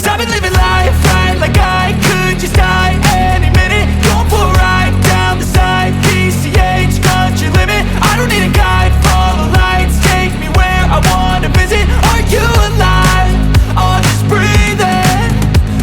I've been living life right like I could just die any minute. Going for a ride down the side, PCH, country limit. I don't need a guide, follow lights, take me where I wanna visit. Are you alive? Or just breathing?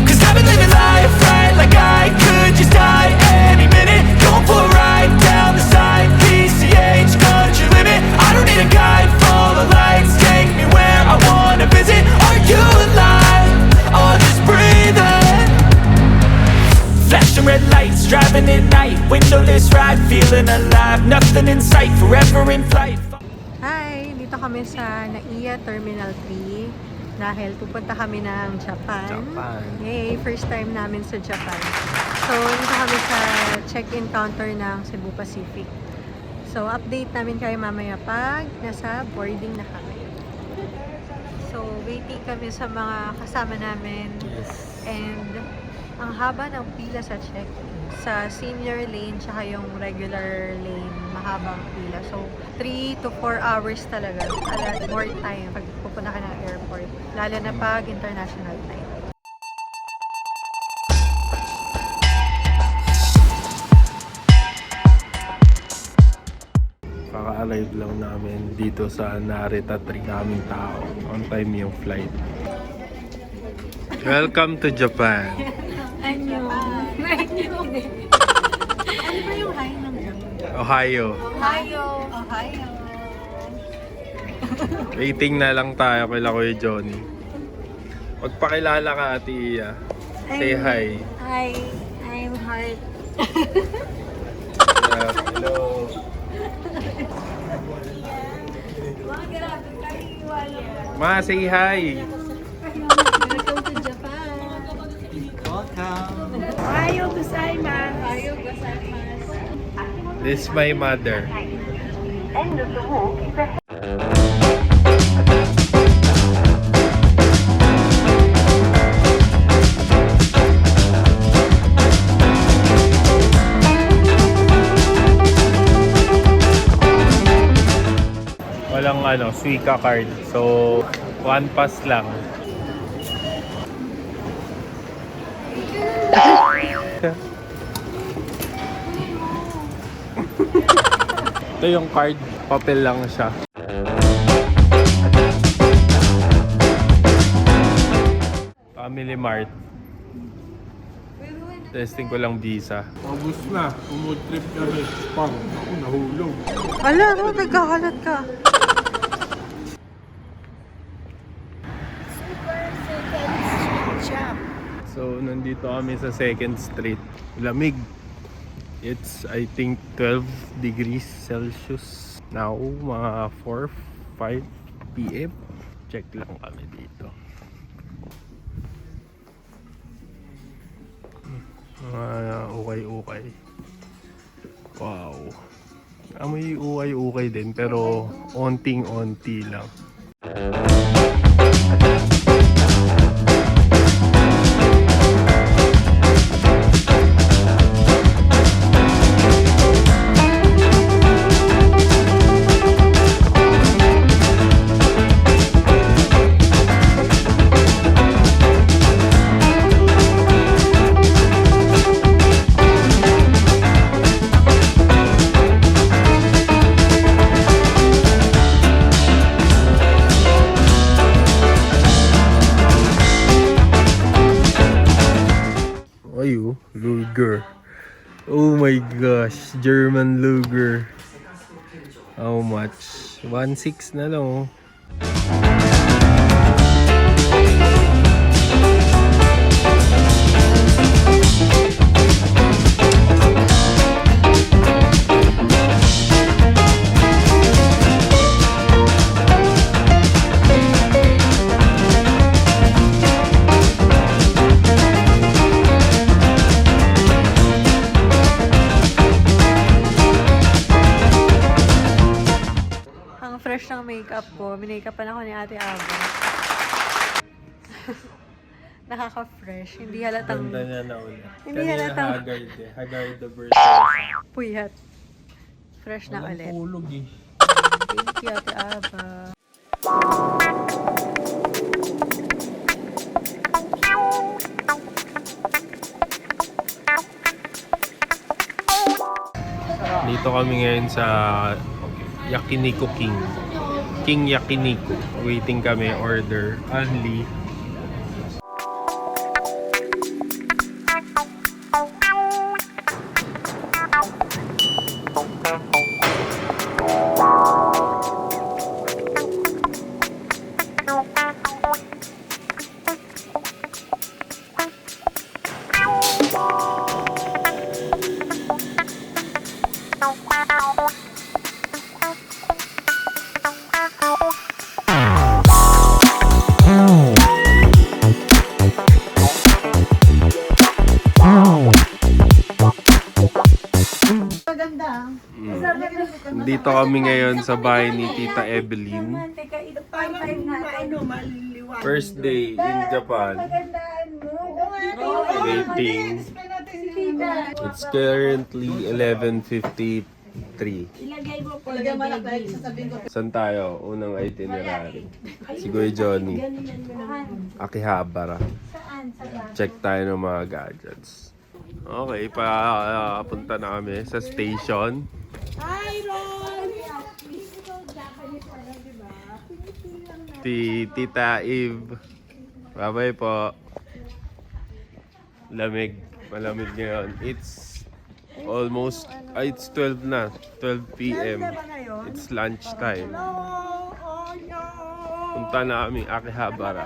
Cause I've been living life right like I could just die any minute. Going for a ride down the side, PCH, country limit. I don't need a guide, follow lights, take me where I wanna visit. Are you alive? Or just breathing? Flashing red lights, driving at night, windowless ride, feeling alive. Nothing in sight, forever in flight. Hi! Dito kami sa NAIA Terminal 3 dahil pupunta kami ng Japan. Yay! First time namin sa Japan. So, dito kami sa check-in counter ng Cebu Pacific. So, update namin kayo mamaya pag nasa boarding na kami. So, waiting kami sa mga kasama namin. And ang haba ng pila sa check-in. Sa senior lane, tsaka yung regular lane, mahabang pila. So, 3 to 4 hours talaga. A lot more time pag pupunta ka ng airport. Lalo na pag international time. Kaka-arrive lang namin dito sa Narita 3. Daming tao. On time yung flight. Welcome to Japan. Ano ba yung hi ng Japan? Ohio. Ohio. Waiting na lang tayo kay Kuya Johnny. Magpakilala ka, Ate Iya. Say hi. Hi, I'm Heart. Hello. Ma, say hi. Welcome to Japan. Ohayou gozaimasu. Ohayou gozaimasu. This is my mother. Walang Suica card. So, one pass lang. Ito yung card, papel lang siya. Family Mart. Testing ko lang visa. August na, umod trip kami. Pang, ako nahulog. Ala, nagkakalat ka. So, nandito kami sa 2nd Street. Lamig. It's, I think, 12 degrees Celsius. Now, mga 4-5 p.m. Check lang kami dito. Mga ukay-ukay. Wow. May ukay-ukay din, pero onting-onti lang. Luger. Oh my gosh, German Luger. How much? 1.6 na lang oh. Fresh ng makeup ko. Minakeupan ako ni Ate Ava. Nakaka-fresh. Hindi halatang... Ganda niya na ulit. Hindi Kanina halatang... Haggard eh. Haggard the version. Puyat. Fresh na ulit. Walang tulog eh. Thank you, Ate Ava. kami ngayon sa Yakiniku King. King Yakiniku. Waiting kami, order only. Dito kami ngayon sa bahay ni Tita Evelyn. First day in Japan. Waiting. It's currently 11:53. Saan tayo? Unang itinerary. Si Kuya Johnny. Akihabara. Check tayo ng mga gadgets. Okay, papunta na kami sa station. Tita Eve. Bye-bye po. Lamig. Malamig ngayon. It's almost, it's 12 na. 12 p.m. It's lunch time. Punta na kami Akihabara.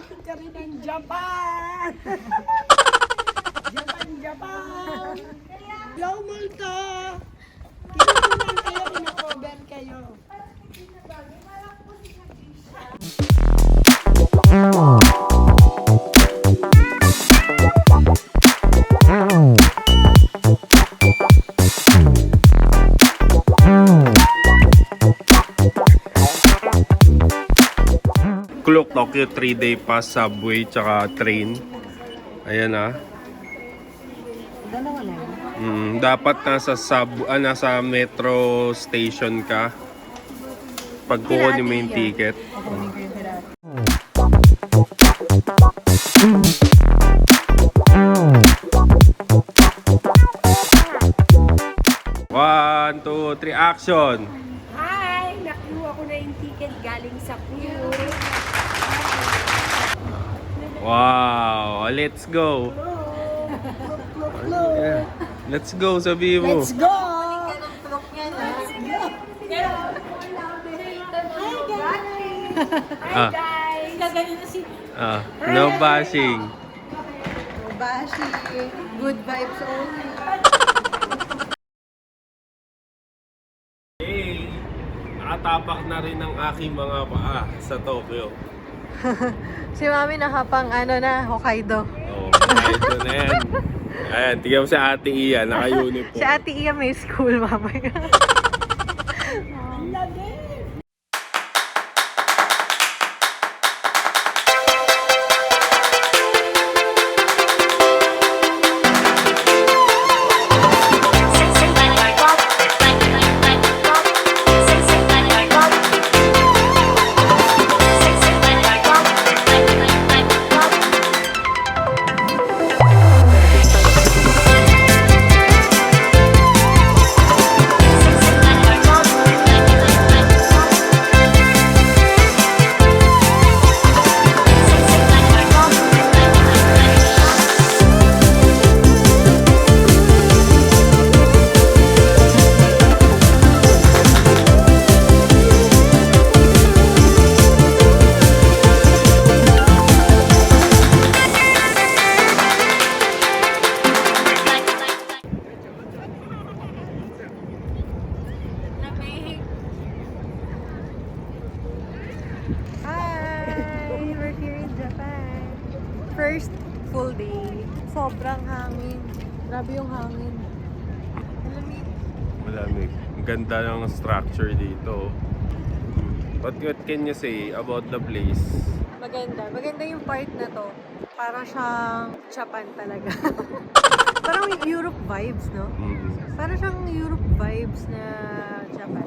Japan! Japan! Hello, Malta! Kinukunan kayo, pinakover kayo. Klook Tokyo 3-day pass, subway, tsaka train. Ayan ah. Dalawa lang. Dapat nasa metro station ka pag kukunin mo yung ticket. Kukunin ko yung pirata. 1, 2, 3, action! Hi! Nakuha ko na yung ticket galing sa Puyo. Wow! Let's go! Yeah. Let's go, sabi mo. Let's go! Ah, no bashing. Bashi. Good vibes only. Hey! Nakatapak na rin ang aking mga paa sa Tokyo. Si Mami nakapang Hokkaido. Oh, ito na yan. Ayan, tignan mo si Ate Iya, naka-uniform. Si Ate Iya may school mamaya. First full day. Sobrang hangin. Grabe yung hangin. Malamig. Malamig. Ang ganda ng structure dito. What can you say about the place? Maganda. Maganda yung part na to. Para siyang Japan talaga. Parang Europe vibes, no? Para siyang Europe vibes na Japan.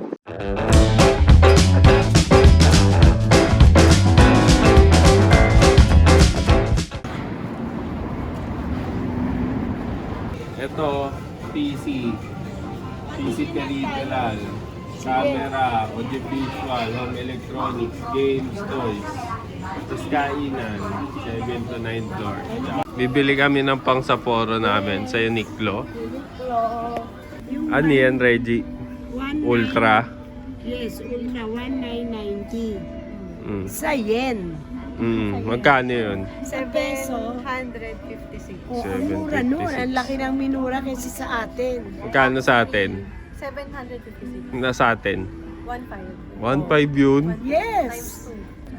Ito, PC. PC peripheral, camera, audiovisual, home electronics, games, toys. Tapos kainan, 7 to 9 floor. Bibili kami ng pang Sapporo namin sa Uniqlo. Ano yan, Reggie? Ultra? Yes, Ultra 1990. Mm. Sa yen. Magkano yun? Sa peso. 756. Oh, ang mura nun. 756. Ang laki ng minura kasi sa atin. Magkano sa atin? 756. Na sa atin? 1.5. 1.5 yun? Yes.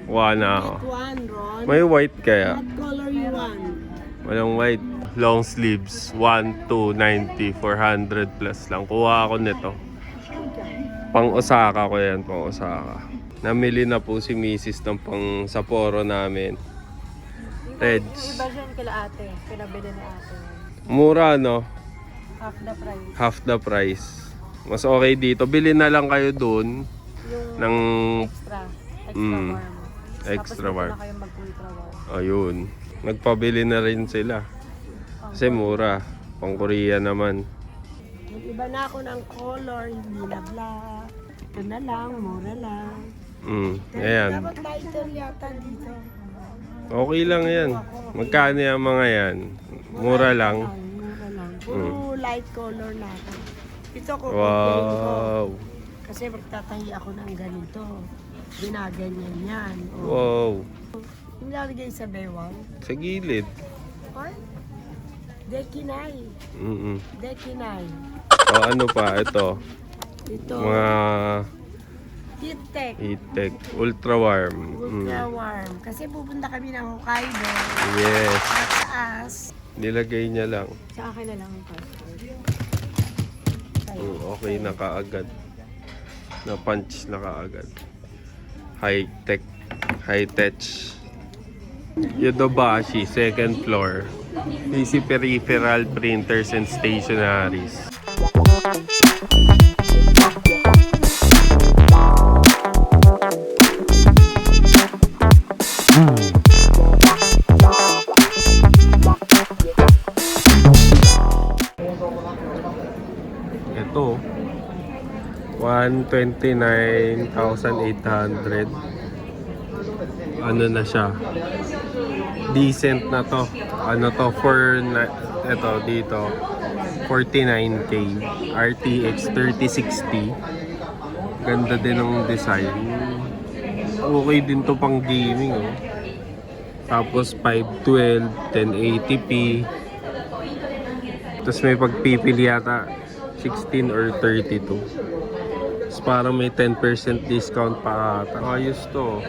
Wow. Get one, Ron. May white kaya? What color you want? Walang white. Long sleeves. 1, 2, 90, 400 plus lang. Kuha ako nito. Pang Osaka ko yan. Pang Osaka. Namili na po si Mrs. ng pang Sapporo namin. Reds. Yung iba dyan kila ate. Pinabili ni ate. Mura, no? Half the price. Half the price. Mas okay dito. Bili na lang kayo dun Yung ng... extra Mm, warm. extra Tapos warm. na kayo mag-ultra warm. Ayun. Nagpabili na rin sila. Kasi mura. Pang Korea naman. Mag-iba na ako ng color, hindi na black. Ito na lang, mura lang. Ayan. Dapat lighter yata dito. Okay lang yan. Magkano yung mga yan? Mura lang. Mura lang. Puro light color natin. Ito ko, ko. Wow. Kasi magtatahi ako ng ganito. Ginaganyan yan. O, Wow. nilalagay sa bewang. Sa gilid. Ay, dekinay. Dekinay. O ano pa? Ito. Ito, Mga heat-tech. e-tech. Ultra warm. Ultra warm. Kasi pupunta kami ng Hokkaido. Yes. Mataas. Nilagay niya lang. Sa akin na lang ang password. Okay na kaagad. Na-punch na kaagad. High-tech. High-tech. Yodobashi, second floor. PC peripheral, printers, and stationaries. Ito, 129,800. Ano na siya? Decent na to. Ano to for ito dito 49k RTX 3060. Ganda din ng design. Okay din to pang gaming, oh. Tapos 512 1080p. Tapos may pagpipili yata 16 or 32. Tapos parang may 10% discount pa ata. Ayos to.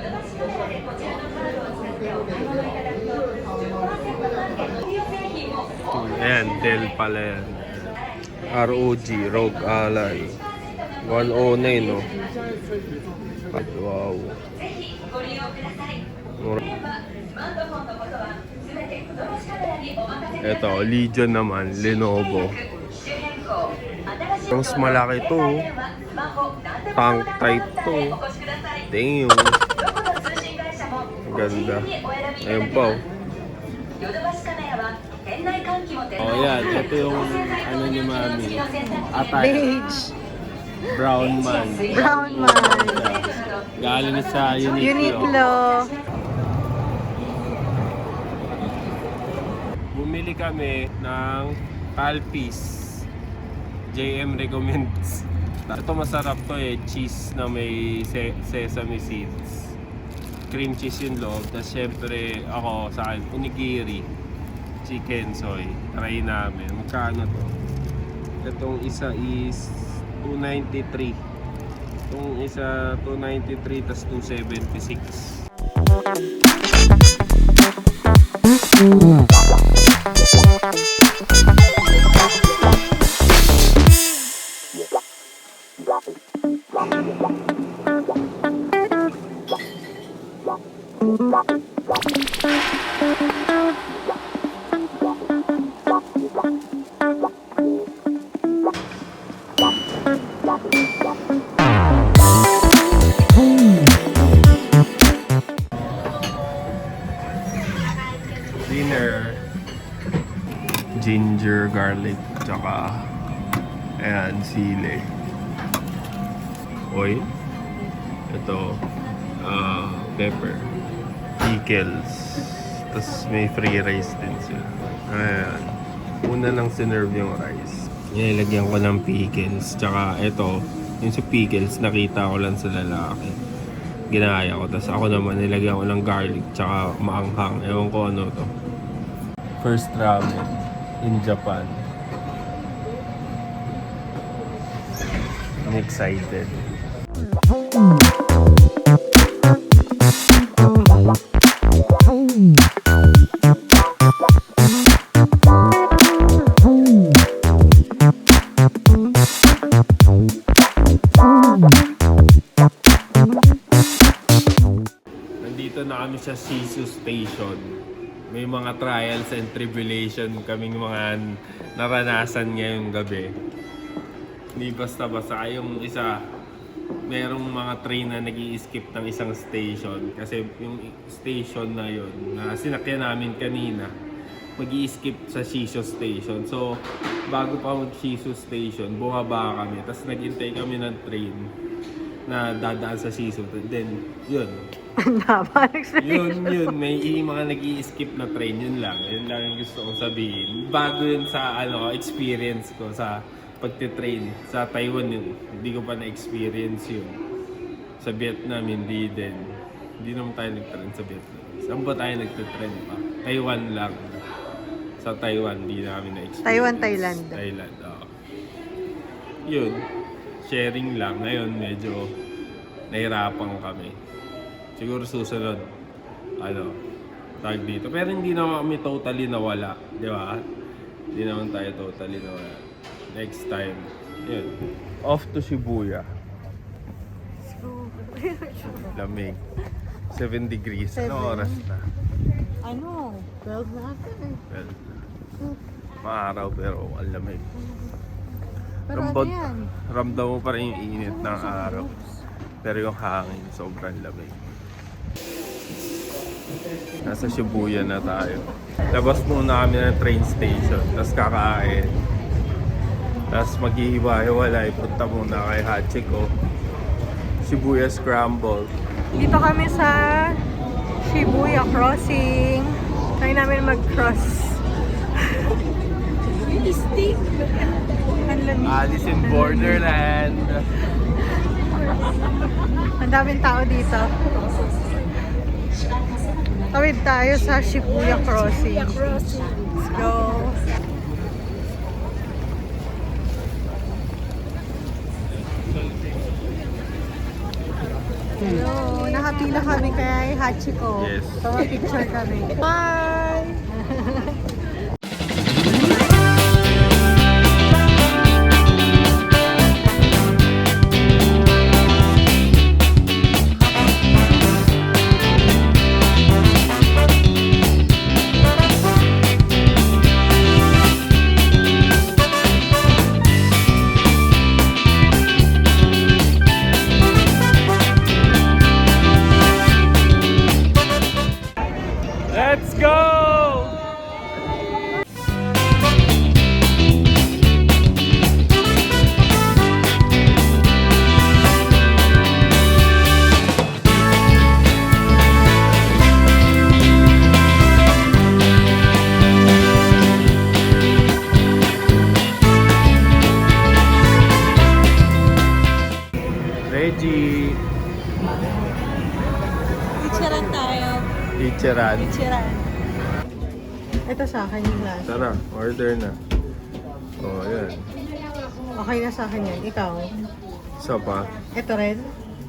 Ayan, Dell pala yan. ROG, Rogue Ally. 109, no? Wow. Ito, Legion naman, Lenovo. Mas malaki to. Tank type to. Damn. Ganda. Ayun pa, oh. Oh, yan. Ito yung ano ni Mami. Atay. Beige. Brown man. Brown man. Galing sa Uniqlo. Uniqlo. Bumili kami ng Calpis. JM recommends. Ito masarap to eh. Cheese na may sesame seeds. Cream cheese yung loob. Tapos syempre ako sa akin, onigiri. Chicken soy. Try namin. Magkano to? Itong isa is 293. Itong isa 293 tas 276. Dinner, ginger, garlic, tsaka Ayan, sili. Oil. Ito, pepper. Pickles. Tapos may free rice din sila. Ayan. Una nang sinerve yung rice. Nilagyan ko ng pickles. Tsaka ito, yung sa pickles, nakita ko lang sa lalaki. Ginaya ko. Tapos ako naman, nilagyan ko ng garlic. Tsaka maanghang. Ewan ko ano to. First ramen in Japan. I'm excited. Nandito na kami sa Shizu Station. May mga trials and tribulation kaming mga naranasan ngayong gabi. Hindi basta-basta. Yung isa, merong mga train na nag-i-skip ng isang station. Kasi yung station na yun, na sinakyan namin kanina, mag-i-skip sa Shizu Station. So, bago pa mag-Shizu Station, bumaba kami. Tapos naghintay kami ng train na dadaan sa Shizu. Then, yun. Yun. May mga nag-i-skip na train. Yun lang yung gusto kong sabihin. Bago yun sa experience ko sa pagtitrain. Sa Taiwan yun. Hindi ko pa na-experience yun. Sa Vietnam, hindi din. Hindi naman tayo nag-train sa Vietnam. Saan ba tayo nagtitrain pa? Taiwan lang. Sa Taiwan, hindi namin na-experience. Taiwan, Thailand. Thailand, oo. Yun. Sharing lang. Ngayon, medyo nahirapan kami. Siguro susunod, tag dito. Pero hindi naman kami totally nawala. Di ba? Hindi naman tayo totally nawala. Next time. Yun. Off to Shibuya. Lamig. 7 degrees. Ano oras na? Ano? 12 na ata eh. Well, maaraw pero ang lamig. Pero Rambot, ano yan? ramdam mo pa rin yung init ng araw. Pero yung hangin, sobrang lamig. Nasa Shibuya na tayo. Labas muna kami ng train station. Tapos kakain. Tapos maghihiwa-hiwalay. Punta muna kay Hachiko. Shibuya Scramble. Dito kami sa Shibuya Crossing. Try namin mag-cross. Stick. Ang lamig. Alice in Borderland. Ang daming tao dito. Tawid tayo sa Shibuya Crossing. Let's go. Hello, nakapila kami kay Hachiko. Yes. So, picture kami. Bye! Let's go! Reggie! Picturean tayo. Teacheran. Picturean. Ito sa akin yung last. Tara, order na. Oh, yan. Okay na sa akin yan. Ikaw? Isa pa. Ito rin?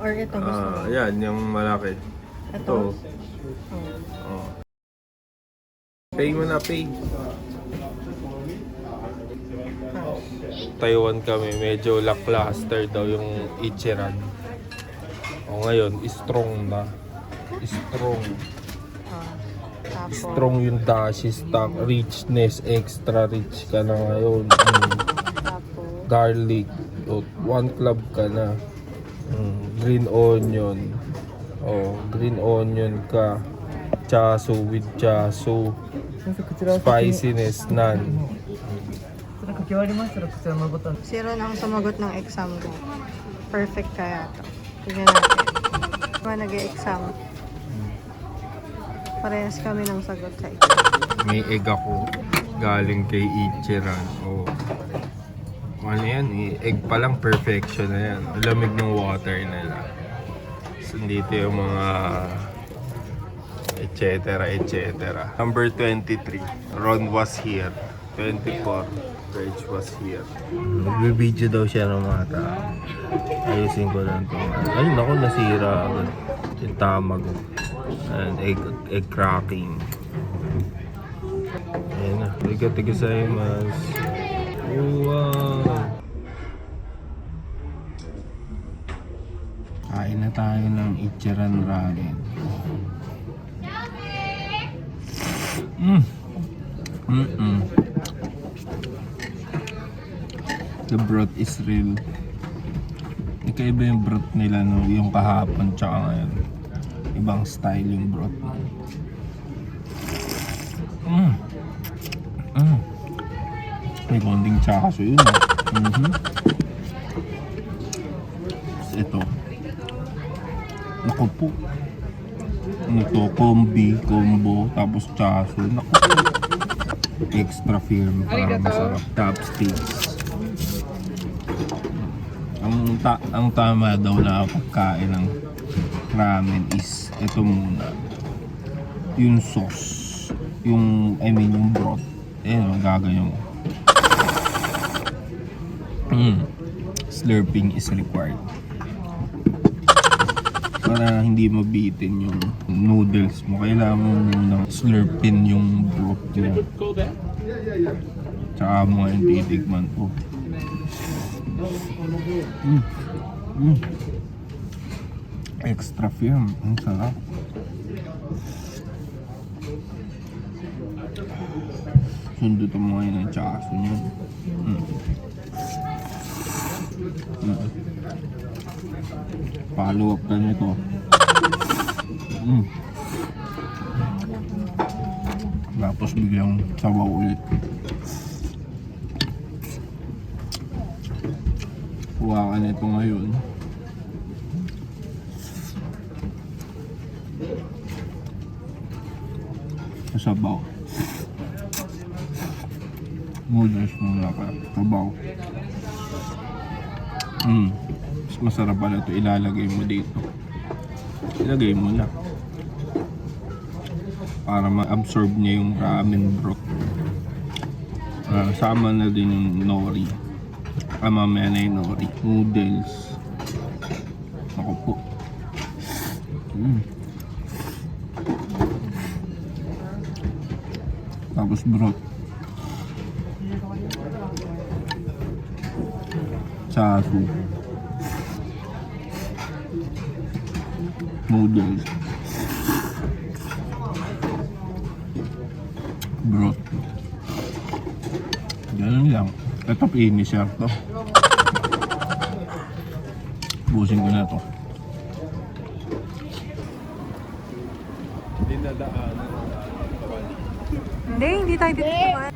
Or ito gusto mo? Yan, yung malaki. Ito? Oh. Pay mo na, pay. Taiwan kami, medyo lackluster daw yung Ichiran. O ngayon, strong na. Strong. Tapos, Strong yung dashi stock, richness, extra rich ka na ngayon. tapos, Garlic, 1 club ka na. Green onion. Oh, green onion ka. Chaso with chaso. Spiciness, none. Zero nang sumagot ng exam ko. Perfect kaya to. Tignan natin. Diba nag-e-exam? Parehas kami ng sagot sa exam. May egg ako galing kay Ichiran. Oh. Ano yan? Egg pa lang perfection na yan. Lamig ng water nila. So, dito yung mga etc. Number 23. Ron was here. 24. Reg was here. Nagbibideo daw siya ng mga tao. Ayusin ko lang ito. Ayun ako, nasira agad. Yung tama ko. And egg cracking. Ayun na. Arigatou-gozaimasu. Wow! Kain na tayo ng Ichiran Ramen. The broth is real. Ikaiba yung broth nila, no? Yung kahapon tsaka ngayon. Ibang style yung broth. May konting tsakaso yun. Ito. Naku po. Ano to? Combo. Tapos tsakaso. Naku po. Extra firm para masarap. Chopsticks. Ang tama daw na pagkain ng ramen is ito muna. Yung sauce. Yung broth. Ang gaganyan mo. Slurping is required. Para hindi mabitin yung noodles mo, kailangan mo munang slurpin yung broth niya. Tsaka mo yung titigman po. Extra firm. Ang sarap. Sundot mo ngayon ang tsaso niya. Follow up ka nito. Tapos biglang sabaw ulit. Kuha ka nito ngayon. Sabaw. Noodles muna ka. Sabaw. Mas masarap pala ito. Ilalagay mo dito. Ilagay mo na. Para ma-absorb niya yung ramen broth. Sama na din yung nori. Mamaya na yung nori. Noodles. Ako po. Tapos broth. Chasu. Noodles. Broth. Ganun lang. Ito finisher to. Busin ko na to. Hindi tayo dito naman.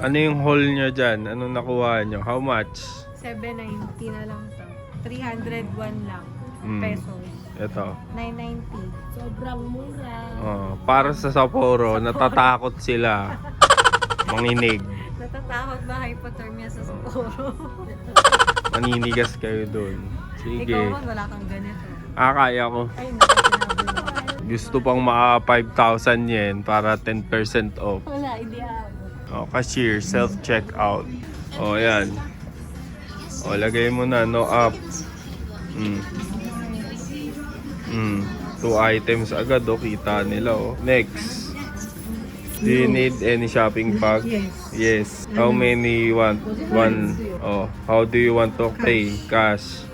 Ano yung haul nyo dyan? Anong nakuha nyo? How much? 790 na lang to. 301 lang. Pesos. Ito. 990. Sobrang mura. Para sa Sapporo, natatakot sila. Manginig. Natatakot ba hypothermia sa Sapporo? Maninigas kayo dun. Sige. Ikaw man, wala kang ganito. Kaya ko. Ay, nakasinabi mo. Gusto pang maka 5,000 yen para 10% off. Wala, hindi ako. Cashier, self-checkout. Yan. Lagay mo na, no up. 2 items agad, kita nila, Next. Do you need any shopping bag? Yes. How many you want? One. How do you want to pay? Cash.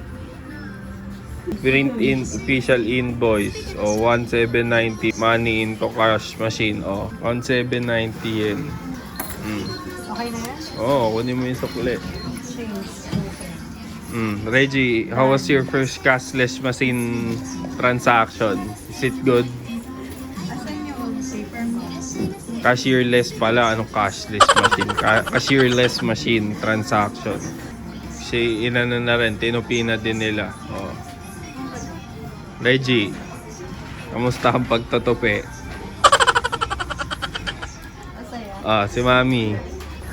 Print in official invoice. 1,790. Money into cash machine. 1,790 yen. Okay na yan? Kunin mo yung sukli. Change. Reggie, how was your first cashless machine transaction? Is it good? Asan yung Cashierless pala, anong cashless machine? Cashierless machine transaction. Kasi inano na rin, tinupina din nila. Oh. Reggie, kamusta ang pagtutupi? Si Mami.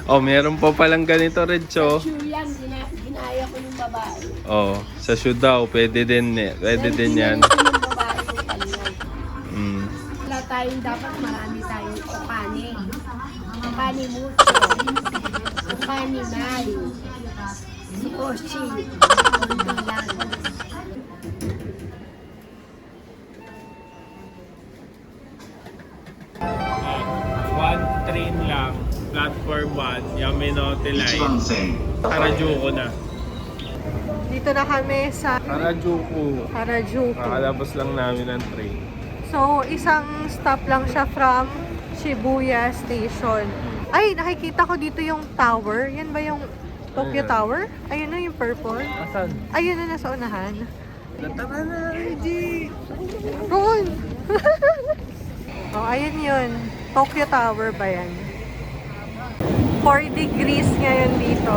Oh, meron pa palang ganito, Recho. Sure yan, ginaya ko yung babae. Oh, sa shoe daw, pwede din yan. Ginaya ko yung babae yung kanya. Mm. Wala tayong dapat marami tayong okane. Okane mucho. Okane nai. Si Oshi. Konti lang. One train lang, platform 1, Yamanote Line. Harajuku na. Dito na kami sa Harajuku. Harajuku. Kakalabas lang namin ng train. So, isang stop lang siya from Shibuya Station. Ay, nakikita ko dito yung tower. Yan ba yung Tokyo Ayan. Tower? Ayun na yung purple. Asan? Ayun na nasa unahan. Tara na, Reggie! Ron! Oh, ayun yun. Tokyo Tower ba yan? 4 degrees ngayon dito.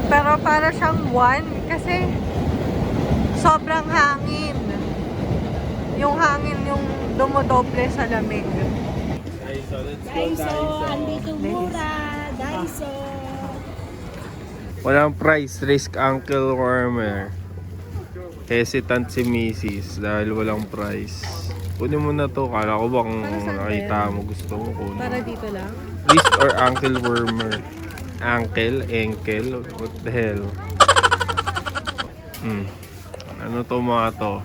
Pero para siyang 1 kasi sobrang hangin. Yung hangin yung dumodoble sa lamig. Daiso, let's go Daiso, andito mura. Daiso. Walang price, risk ankle warmer. Hesitant si Mrs. dahil walang price. Kunin mo na to, kala ko bang Para saan ba nakita yan? mo gusto mo kunin. Para dito lang. Wrist or ankle warmer? Ankle? What the hell? Ano to mga to?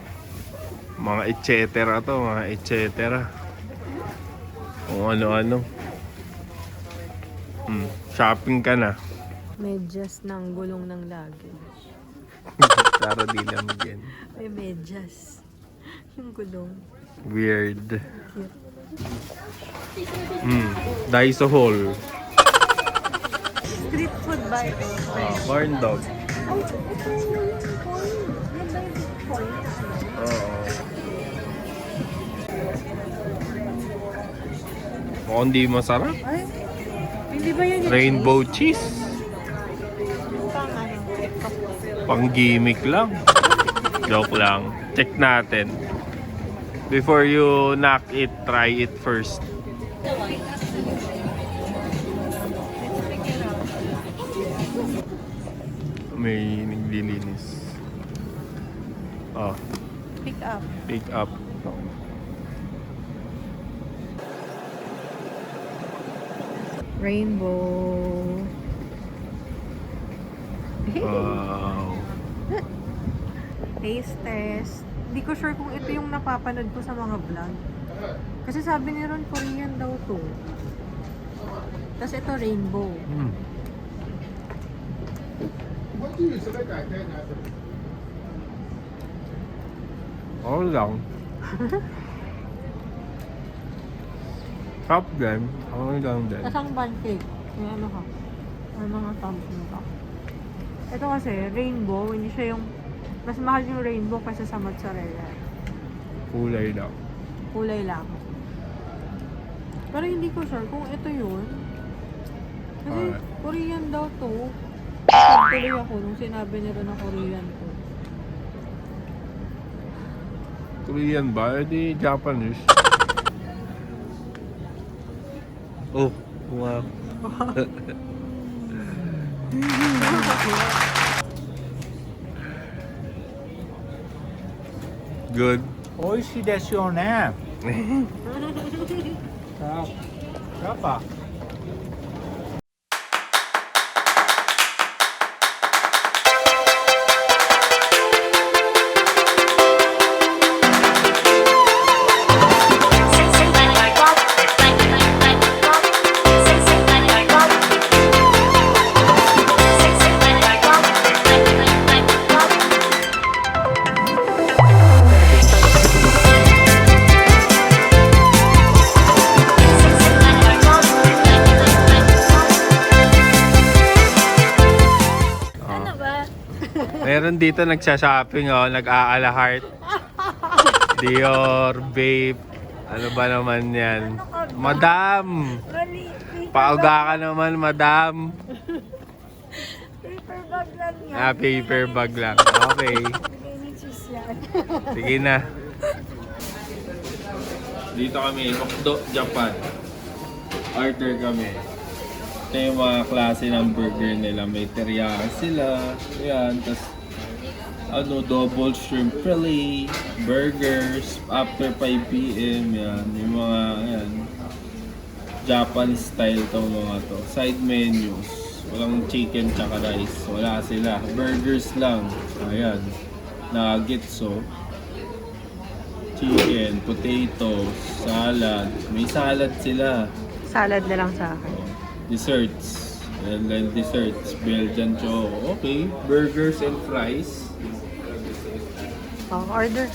Mga etcetera to, mga etcetera. Kung ano-ano. Shopping ka na. Medyas ng gulong ng luggage. Para di lang yan. May medyas. Yung gulong. Weird. Daiso Hall. Street food ba ito? Corn dog. Ay, ito yung corn. Yan ba yung corn na ano? Oo. Mukhang di masarap. Ay, hindi ba yan yung Rainbow cheese. pang ano? Pang gimmick lang. Joke lang. Check natin. Before you knock it, try it first. May naglilinis. Oh, Pick up. pick up. Rainbow. Wow. Taste test. Hindi ko sure kung ito yung napapanood ko sa mga vlog. Kasi sabi ni Ron, Korean daw to. Tapos ito, rainbow. Oo lang. Top din. Oo lang din. Tapos ang pancake. May ano ka. May mga something ka. Ito kasi, rainbow. Hindi siya yung... Mas mahal yung rainbow kaysa sa mozzarella. Kulay lang. Kulay lang. Pero hindi ko sure kung ito yun. Kasi Alright. Korean daw to. Pagtuloy ako nung sinabi nila na Korean to. Korean ba? Eh di Japanese. Oh, wow. Good. 美味しいですよね。やっぱ。Meron dito nagsha-shopping, oh, nag-aala heart. Dior, Babe, Ano ba naman yan? Madam! Pauga ka naman, madam. Paper bag lang yan. Ah, paper bag lang. Okay. Sige na. Dito kami, Hokdo, Japan. Order kami. Ito yung mga klase ng burger nila. May teriyaki sila. Ayan. Tapos, double shrimp fillet, burgers, after 5 p.m. Yan. Yung mga, ayan. Japanese style tong mga to. Side menus. Walang chicken tsaka rice. Wala sila. Burgers lang. Ayan. Nuggets, so. Chicken, potatoes, salad. May salad sila. Salad na lang sa akin. Desserts. And then desserts. Belgian chow. Okay. Burgers and fries. Oh, order.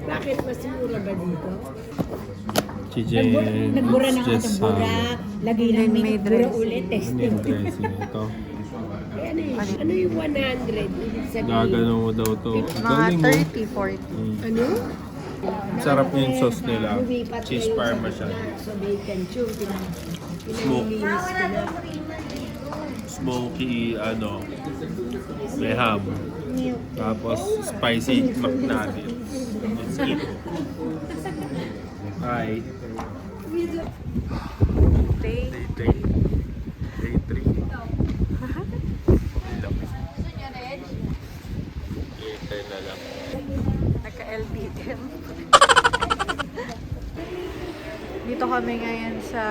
Bakit mas mura ba dito? Chicken. Nagbura na ako sa bura. Lagay Then namin may bura dressing. ulit. Testing. Dressing ito. Ano yung 100? Ibig sabihin, Gagano mo daw to. Mga Galing, oh. 30, 40. ano? Sarap yung sauce nila. Lumipat Cheese kayo parmesan. Sa bacon chew, Smoke. pinalilinis ko na. Smoky, may ham. Tapos, spicy McNuggets. Let's eat. Hi. Day. Day 3. Day na lang. Naka-LTM. Dito kami ngayon sa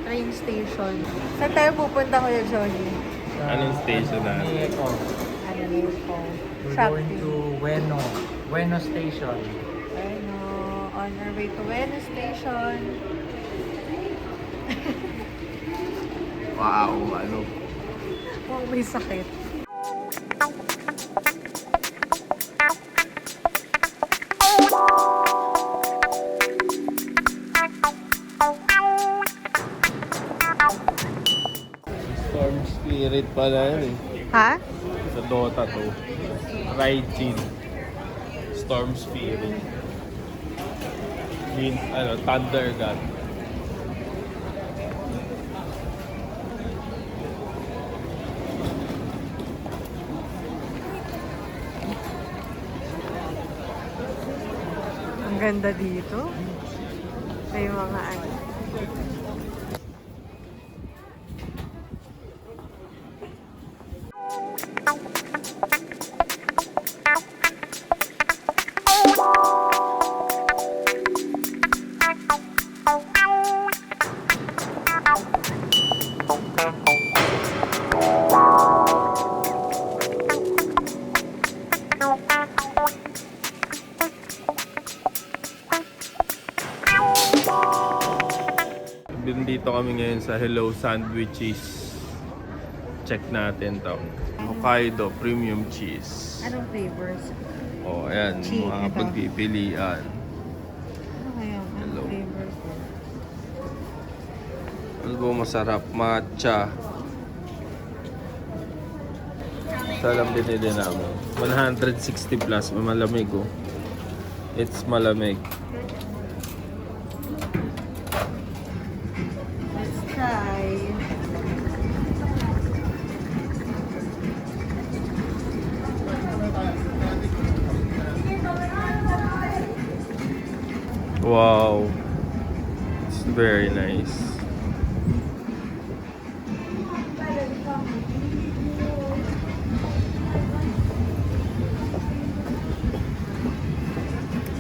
train station. Saan tayo pupunta, Kuya Johnny? Anong station na? Ano yun po? We're Shopee. going to Ueno Station. Bueno, on our way to Bueno Station. Wow, Oh, may sakit. Storm Spirit pala yun eh. Ha? Sa Dota 2. Raijin. Storm Spirit. Thunder God. Ang ganda dito. May mga ano. Dito kami ngayon sa Hello Sandwiches. Check natin to. Hokkaido Premium Cheese. Anong flavors? Oh, ayan. Cheese, Mga ito. pagpipilian. Ano kaya? Hello. Anong flavors? Ano ba masarap? Matcha. Ito lang binili namin. 160 plus. Malamig oh. It's malamig. Let's try. Wow. It's very nice.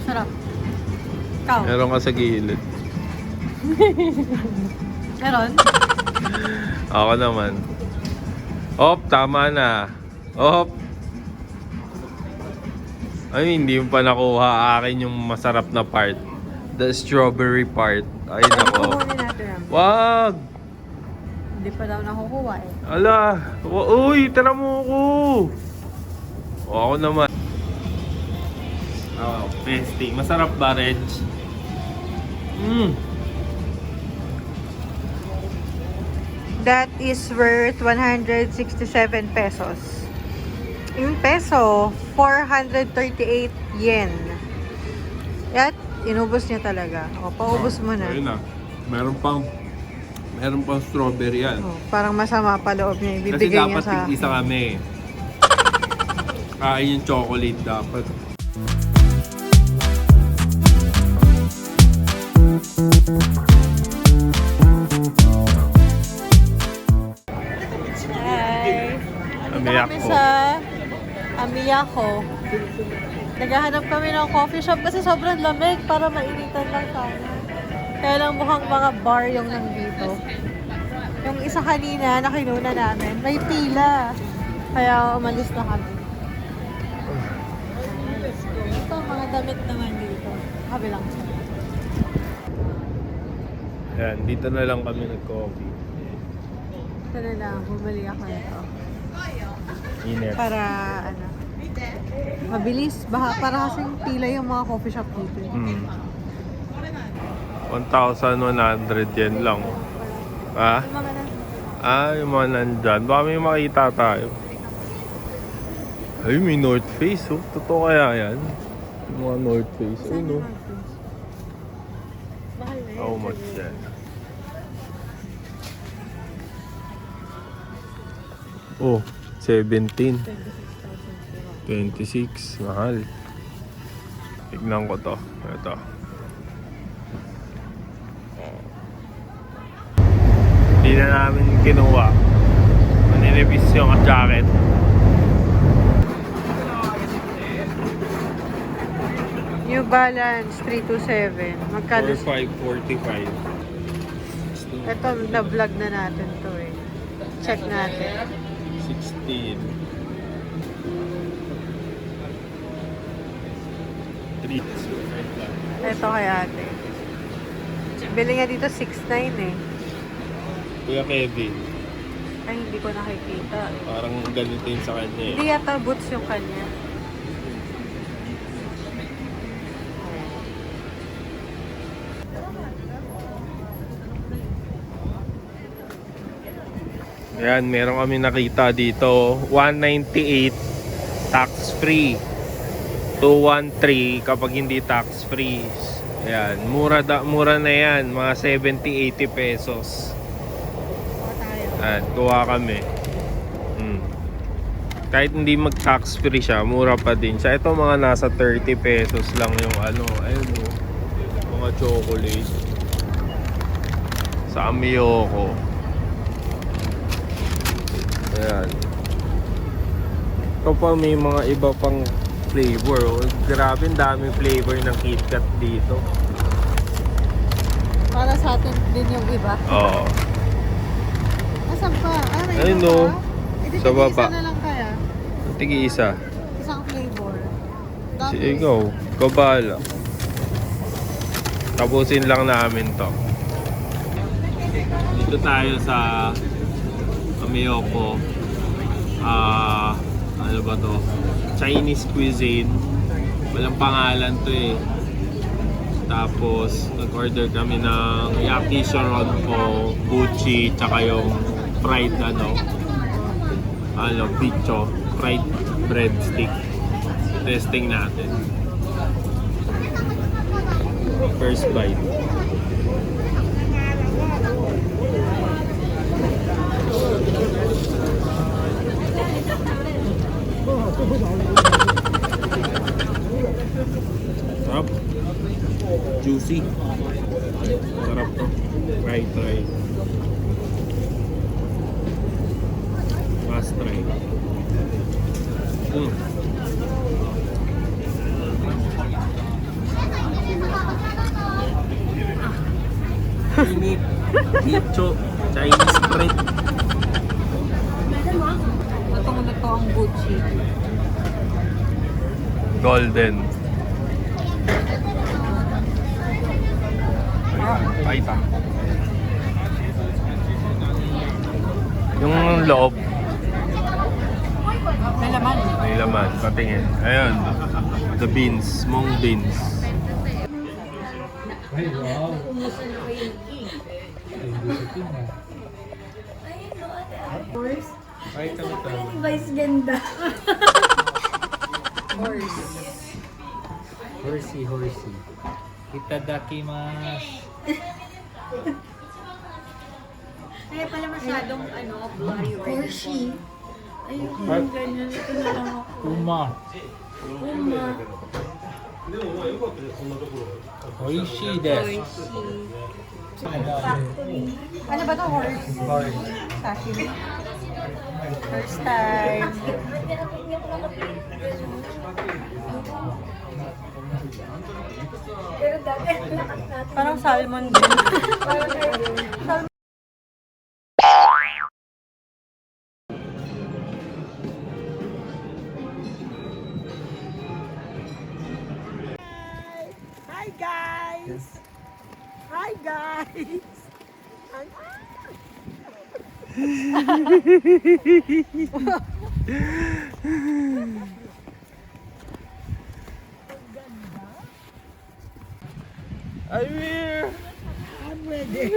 Sarap. Ikaw? Meron ka sa gilid. Meron? Ako naman. Op, tama na. Op. Ay, hindi mo pa nakuha akin yung masarap na part. The strawberry part. Ay, nako. Kukunin natin yan. Wag! Hindi pa daw nakukuha eh. Ala! Uy, tara mo ako! O, ako naman. Oh, pasty. Masarap ba, Reg? That is worth 167 pesos. Yung peso, 438 yen. At inubos niya talaga. O, paubos mo na. Ayun na. Meron pang strawberry yan. O, parang masama pa loob niya. Kasi Ibibigay niya dapat sa... tig-isa kami. Kain yung chocolate dapat. Hi! Amiyako. Kami sa Amiyako. Naghahanap kami ng coffee shop kasi sobrang lamig para mainitan lang sana. Kaya lang mukhang mga bar yung nandito. Yung isa kanina na kinuna namin, may pila. Kaya umalis na kami. Ito, mga damit naman dito. Kabilang siya. Yan, dito na lang kami nag-coffee. Ito na lang, bumali ako nito. Init. Para, ano, mabilis. Para kasing pila yung mga coffee shop dito. 1,100 yen lang. Ha? Yung mga Yung mga nandyan. Baka may makita tayo. Ay, may North Face, oh. Totoo kaya yan? Yung mga North Face. Ay, no. mahal na yun. How much yan? Oh, 17. 26. Mahal. Tignan ko to. Ito. Hindi na namin kinuha. Manilipis yung jacket. New Balance 327. Magkano? 4545. Ito, na-vlog na natin to eh. Check natin. 16. 3. Ito kay ate. Bili nga dito 6.9 eh. Kuya Kevin, Ay, hindi ko nakikita eh. parang ganito yun sa kanya eh. Hindi yata boots yung kanya. Ayan, meron kami nakita dito. 198 tax free. 213 kapag hindi tax free. Ayan, mura na yan. Mga 70-80 pesos. At kuha kami. Kahit hindi mag-tax free siya, mura pa din siya. Ito mga nasa 30 pesos lang yung ano. Ayun o. Mga chocolate. Sa Amiyoko. Ayan. Ito pa may mga iba pang flavor. Oh. Grabe, daming flavor ng KitKat dito. Para sa atin din yung iba. Oo. Asan pa? May Ayun iba o. pa? Eh, di Sa baba. isa na lang kaya. Tigi-isa. Isang flavor. Ikaw, kabala. Tapusin lang namin to. Dito tayo sa Amiyoko. Ano ba to? Chinese cuisine. Walang pangalan to eh. Tapos nag-order kami ng yaki shoronpo, buchi, tsaka yung fried bicho, fried breadstick. Testing natin. First bite. Sarap. Juicy. Sarap to. Try. Must try. Init. Bicho. Chinese bread. Itong ito ang Gucci. Golden. Paita. Yung loob. May laman. May laman. Patingin. Ayun. The beans. Mung beans. Ay, Vice ganda. Horse. Horsey. Itadakimasu. Kaya pala masyadong blurry red. Hershey. Ayun, ganyan. Ito na lang ako. Uma. Uma. Oishii desu. Ano ba to? Horse? Sashimi? First time. Parang salmon din. Hi guys! Hi guys! I'm here! I'm ready.